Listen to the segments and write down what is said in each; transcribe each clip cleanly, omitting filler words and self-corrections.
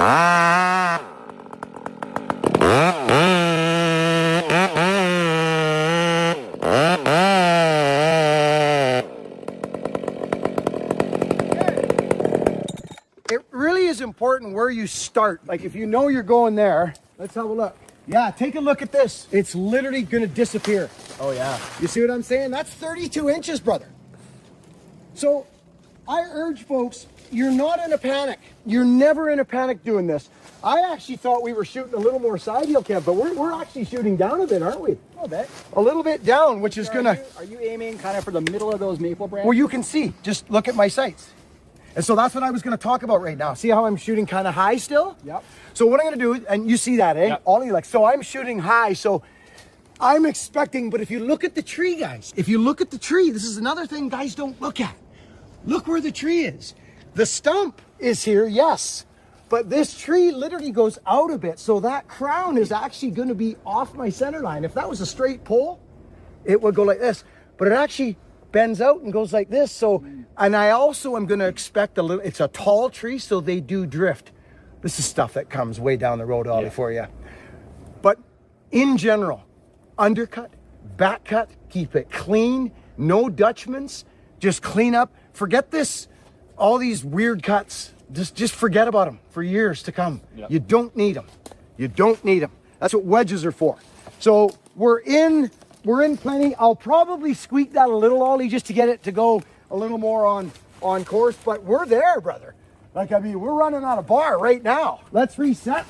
It really is important where you start. Like if you know you're going there, let's have a look. Yeah, take a look at this. It's literally gonna disappear. Oh yeah. You see what I'm saying? That's 32 inches, brother. So I urge folks, you're not in a panic. You're never in a panic doing this. I actually thought we were shooting a little more side heel, Kev, but we're actually shooting down a bit, aren't we? A little bit. A little bit down, which is So gonna... Are you aiming kind of for the middle of those maple branches? Well, you can see, just look at my sights. And so that's what I was gonna talk about right now. See how I'm shooting kind of high still? Yep. So what I'm gonna do, and you see that, eh? Yep. Ollie, like, so I'm shooting high, so I'm expecting, but if you look at the tree, guys, if you look at the tree, this is another thing guys don't look at. Look where the tree is. The stump is here, yes, but this tree literally goes out a bit, so that crown is actually gonna be off my center line. If that was a straight pole, it would go like this, but it actually bends out and goes like this. So, and I also am gonna expect a little, it's a tall tree, so they do drift. This is stuff that comes way down the road, Ollie, for you. But in general, undercut, back cut, keep it clean, no Dutchmans, just clean up. Forget this, all these weird cuts. Just forget about them for years to come. Yep. You don't need them. You don't need them. That's what wedges are for. So we're in plenty. I'll probably squeak that a little, Ollie, just to get it to go a little more on course, but we're there, brother. Like, I mean, we're running on a bar right now. Let's reset.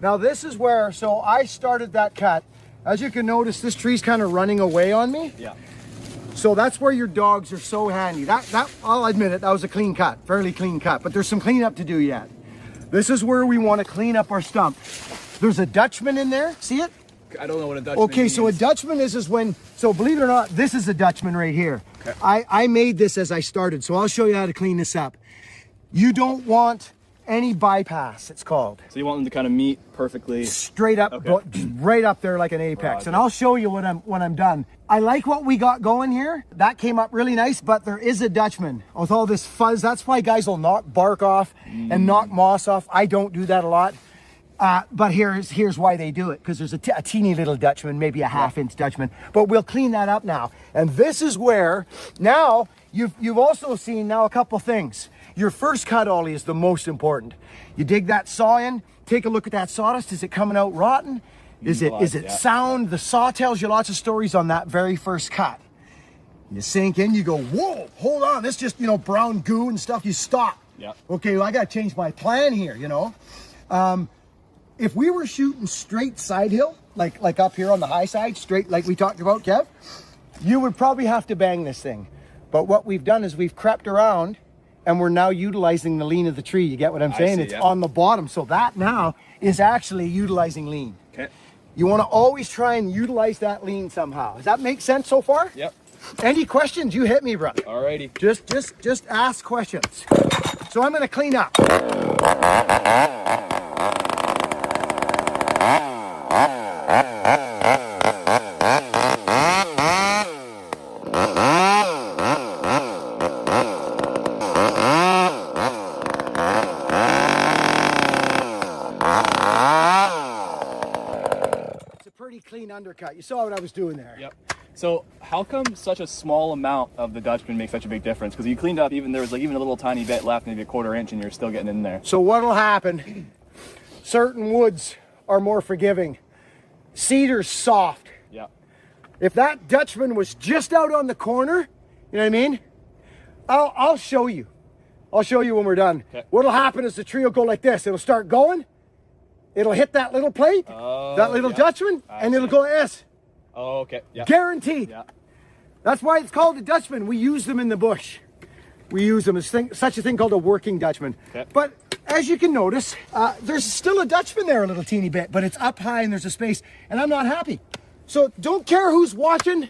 Now this is where, so I started that cut. As you can notice, this tree's kind of running away on me. Yeah. So that's where your dogs are so handy. That I'll admit it, that was a clean cut, fairly clean cut, but there's some cleanup to do yet. This is where we want to clean up our stump. There's a Dutchman in there, see it? I don't know what a Dutchman Okay, means. so a Dutchman is when, so believe it or not, this is a Dutchman right here. Okay. I made this as I started, so I'll show you how to clean this up. You don't want any bypass, it's called. So you want them to kind of meet perfectly straight up, okay. Right up there like an apex. And I'll show you when I'm done. I like what we got going here. That came up really nice, but there is a Dutchman with all this fuzz. That's why guys will knock bark off and knock moss off. I don't do that a lot. But here's why they do it, because there's a teeny little Dutchman, maybe a half-inch Dutchman. But we'll clean that up now. And this is where now you've also seen now a couple things. Your first cut, Ollie, is the most important. You dig that saw in, take a look at that sawdust. Is it coming out rotten? Is it sound? The saw tells you lots of stories on that very first cut. You sink in, you go, whoa, hold on, this just, brown goo and stuff. You stop. Yeah. Okay, well, I got to change my plan here, If we were shooting straight side hill, like up here on the high side, straight like we talked about, Kev, you would probably have to bang this thing. But what we've done is we've crept around and we're now utilizing the lean of the tree. You get what I'm saying? It's on the bottom. So that now is actually utilizing lean. Okay. You want to always try and utilize that lean somehow. Does that make sense so far? Yep. Any questions? You hit me, brother. Alrighty. Just ask questions. So I'm going to clean up. Clean undercut. You saw what I was doing there. Yep. So how come such a small amount of the Dutchman makes such a big difference? Because you cleaned up, there was even a little tiny bit left, maybe a 1/4 inch, and you're still getting in there. So what'll happen, certain woods are more forgiving. Cedar's soft. Yeah. If that Dutchman was just out on the corner, you know what I mean? I'll show you. I'll show you when we're done. Okay. What'll happen is the tree will go like this. It'll start going. It'll hit that little plate, that little Dutchman, and it'll go like this. Oh, okay. Yeah. Guaranteed. Yeah. That's why it's called a Dutchman. We use them in the bush. We use them as such a thing called a working Dutchman. Okay. But as you can notice, there's still a Dutchman there a little teeny bit, but it's up high and there's a space, and I'm not happy. So don't care who's watching,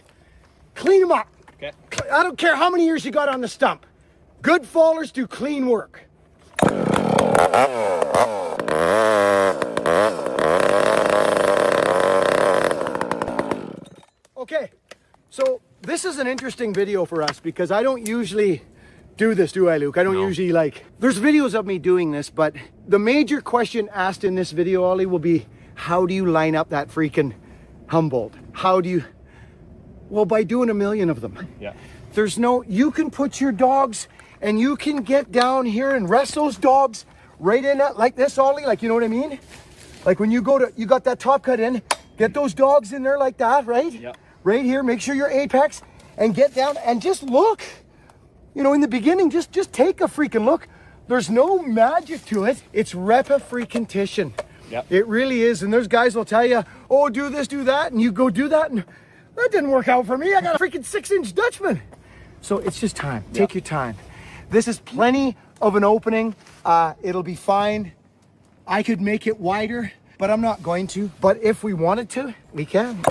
clean them up. Okay. I don't care how many years you got on the stump. Good fallers do clean work. Okay, so this is an interesting video for us because I don't usually do this, do I, Luke? I don't usually there's videos of me doing this, but the major question asked in this video, Ollie, will be, how do you line up that freaking Humboldt? How do you, well, by doing a million of them. Yeah. There's no, you can put your dogs and you can get down here and rest those dogs right in that, like this, Ollie, like, you know what I mean? Like when you go to, you got that top cut in, get those dogs in there like that, right? Yeah. Right here, make sure you're apex and get down and just look. You know, in the beginning, just take a freaking look. There's no magic to it. It's repetition. Yep. It really is. And there's guys will tell you, oh, do this, do that. And you go do that. And that didn't work out for me. I got a freaking 6-inch Dutchman. So it's just time. Take your time. This is plenty of an opening. It'll be fine. I could make it wider, but I'm not going to. But if we wanted to, we can.